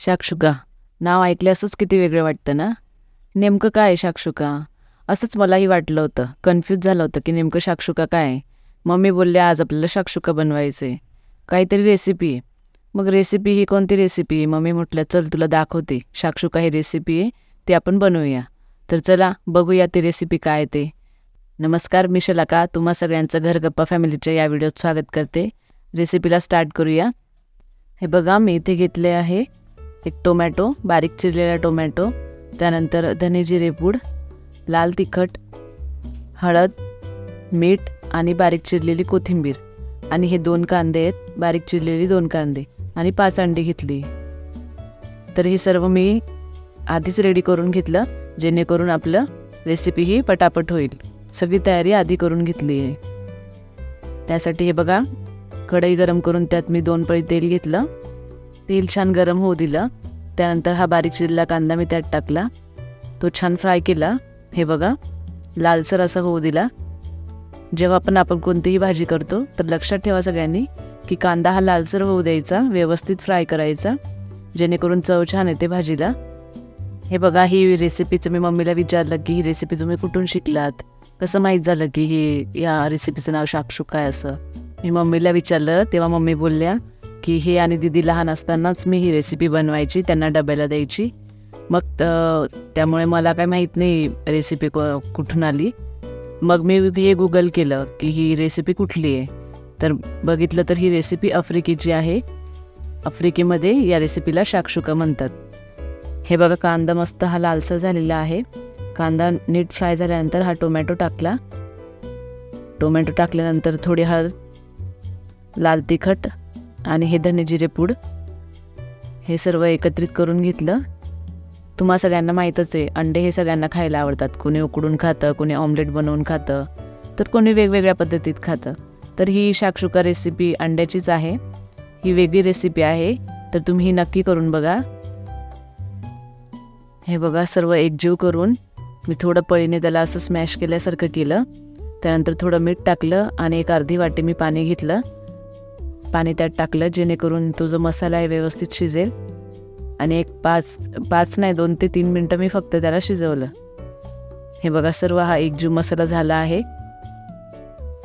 शाक्षुका नाव ऐकले असंच किती वेगळं वाटतं ना. नेमकं काय आहे शाक्षुका? असंच मलाही वाटलं होतं. कन्फ्यूज झालं होतं की नेमकं शाक्षुका काय आहे. मम्मी बोलले आज आपल्याला शाक्षुका बनवायचं आहे, काहीतरी रेसिपी आहे. मग रेसिपी ही कोणती रेसिपी? मम्मी म्हटलं चल तुला दाखवते. शाक्षुका ही रेसिपी आहे, ती आपण बनवूया. तर चला बघूया ती रेसिपी काय आहे ते. नमस्कार, मी शलाका तुम्हा सगळ्यांचं घर गप्पा फॅमिलीच्या या व्हिडिओत स्वागत करते. रेसिपीला स्टार्ट करूया. हे बघा, मी इथे घेतले आहे एक टोमॅटो, बारीक चिरलेला टोमॅटो, त्यानंतर धने जिरे पूड, लाल तिखट, हळद, मीठ आणि बारीक चिरलेली कोथिंबीर, आणि हे 2 कांदे आहेत, बारीक चिरलेली 2 कांदे, आणि 5 अंडी घेतली. तर हे सर्व मी आधीच रेडी करून घेतलं, जेणेकरून आपलं रेसिपी ही पटापट होईल. सगळी तयारी आधी करून घेतली आहे. त्यासाठी हे बघा, कढई गरम करून त्यात मी 2 पळी तेल घेतलं. तेल छान गरम होऊ दिलं. त्यानंतर हा बारीक चिरलेला कांदा मी त्यात टाकला, तो छान फ्राय केला. हे बघा, लालसर असा होऊ दिला. जेव्हा आपण कोणतीही भाजी करतो तर लक्षात ठेवा सगळ्यांनी की कांदा हा लालसर होऊ द्यायचा, व्यवस्थित फ्राय करायचा, जेणेकरून चव छान येते भाजीला. हे बघा, ही रेसिपीचं मी मम्मीला विचारलं की ही रेसिपी तुम्ही कुठून शिकलात, कसं माहीत झालं की ही या रेसिपीचं नाव शाक्षुका आहे असं. मी मम्मीला विचारलं तेव्हा मम्मी बोलल्या की हे आणि दीदी लहान असतानाच मी ही रेसिपी बनवायची, त्यांना डब्याला द्यायची. मग त्यामुळे मला काय माहीत नाही रेसिपी कुठून आली. मग मी हे गुगल केलं की ही रेसिपी कुठली आहे. तर बघितलं तर ही रेसिपी आफ्रिकेची आहे. आफ्रिकेमध्ये या रेसिपीला शाक्षुका म्हणतात. हे बघा, कांदा मस्त हा लालसर झालेला आहे. कांदा नीट फ्राय झाल्यानंतर हा टोमॅटो टाकला. टोमॅटो टाकल्यानंतर थोडी हळद, लाल तिखट आणि हे धने जिरे पूड, हे सर्व एकत्रित करून घेतलं. तुम्हा सगळ्यांना माहीतच आहे, अंडे हे सगळ्यांना खायला आवडतात. कोणी उकडून खातं, कोणी ऑमलेट बनवून खातं, तर कोणी वेगवेगळ्या पद्धतीत खातं. तर ही शाक्षुका रेसिपी अंड्याचीच आहे. ही वेगळी रेसिपी आहे, तर तुम्ही ही नक्की करून बघा. हे बघा, सर्व एकजीव करून मी थोडं पळीने त्याला असं स्मॅश केल्यासारखं केलं. त्यानंतर थोडं मीठ टाकलं आणि एक अर्धी वाटी मी पाणी घेतलं. पाणी त्यात टाकलं जेणेकरून तो जो मसाला आहे व्यवस्थित शिजेल. आणि एक 5 नाही 2 ते 3 मिनटं मी फक्त त्याला शिजवलं. हे बघा, सर्व हा एकजीव मसाला झाला आहे.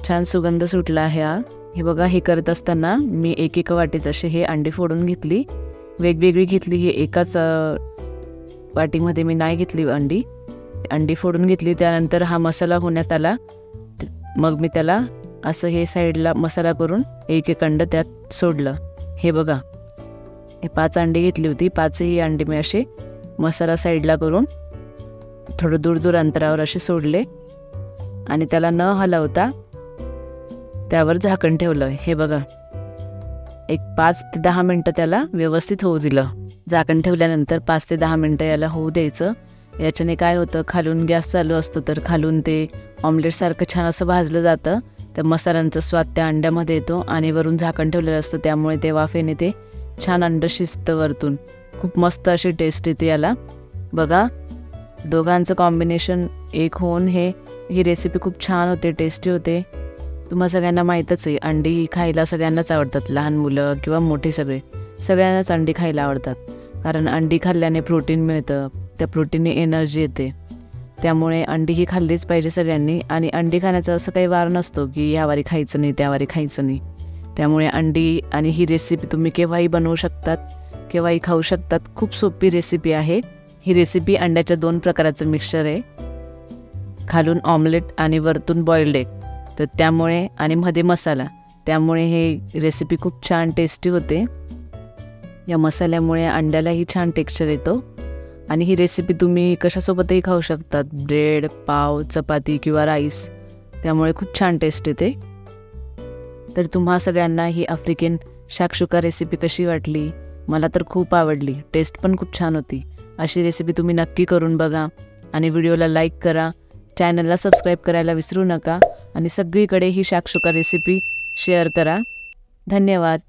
छान सुगंध सुटला आहे हा. हे बघा, हे करत असताना मी एक वाटीत असे हे अंडी फोडून घेतली, वेगवेगळी घेतली. हे एकाच वाटीमध्ये मी नाही घेतली अंडी फोडून घेतली. त्यानंतर हा मसाला होण्यात आला. मग मी त्याला असं हे साईडला मसाला करून एक अंड त्यात सोडलं. हे बघा, हे 5 अंडी घेतली होती. 5ही अंडी मी असे मसाला साईडला करून थोडं दूर अंतरावर असे सोडले आणि त्याला न हलवता त्यावर झाकण ठेवलं. हे बघा, एक 5 ते 10 मिनटं त्याला व्यवस्थित होऊ दिलं. झाकण ठेवल्यानंतर 5 ते 10 मिनटं याला होऊ द्यायचं. याच्याने काय होतं, खालून गॅस चालू असतो तर खालून ते ऑमलेटसारखं छान असं भाजलं जातं. त्या मसाल्यांचा स्वाद त्या अंड्यामध्ये येतो आणि वरून झाकण ठेवलेलं असतं, त्यामुळे ते वाफेने ते छान अंड शिजतं वरतून. खूप मस्त अशी टेस्ट येते याला. बघा, दोघांचं कॉम्बिनेशन एक होऊन ही रेसिपी खूप छान होते, टेस्टी होते. तुम्हा सगळ्यांना माहीतच आहे, अंडी ही खायला सगळ्यांनाच आवडतात. लहान मुलं किंवा मोठे सगळ्यांनाच अंडी खायला आवडतात. कारण अंडी खाल्ल्याने प्रोटीन मिळतं, त्या प्रोटीनने एनर्जी येते. त्यामुळे अंडी ही खाल्लीच पाहिजे सगळ्यांनी. आणि अंडी खाण्याचा असं काही वार नसतो की ह्यावारी खायचं नाही त्यावारी खायचं नाही. त्यामुळे अंडी आणि ही रेसिपी तुम्ही केव्हाही बनवू शकतात, केव्हाही खाऊ शकतात. खूप सोपी रेसिपी आहे ही. रेसिपी अंड्याच्या 2 प्रकाराचं मिक्सचर आहे, खालून ऑमलेट आणि वरतून बॉइल्ड एग. तर त्यामुळे आणि मध्ये मसाला, त्यामुळे हे रेसिपी खूप छान टेस्टी होते. या मसाल्यामुळे अंड्यालाही छान टेक्स्चर येतो. आणि ही रेसिपी तुम्ही कशासोबतही खाऊ शकतात, ब्रेड, पाव, चपाती किंवा राईस. त्यामुळे खूप छान टेस्ट येते. तर तुम्हा सगळ्यांना ही आफ्रिकन शाक्षुका रेसिपी कशी वाटली? मला तर खूप आवडली, टेस्ट पण खूप छान होती. अशी रेसिपी तुम्ही नक्की करून बघा आणि व्हिडिओला लाईक करा, चॅनलला सबस्क्राईब करायला विसरू नका आणि सगळीकडे ही शाक्षुका रेसिपी शेअर करा. धन्यवाद.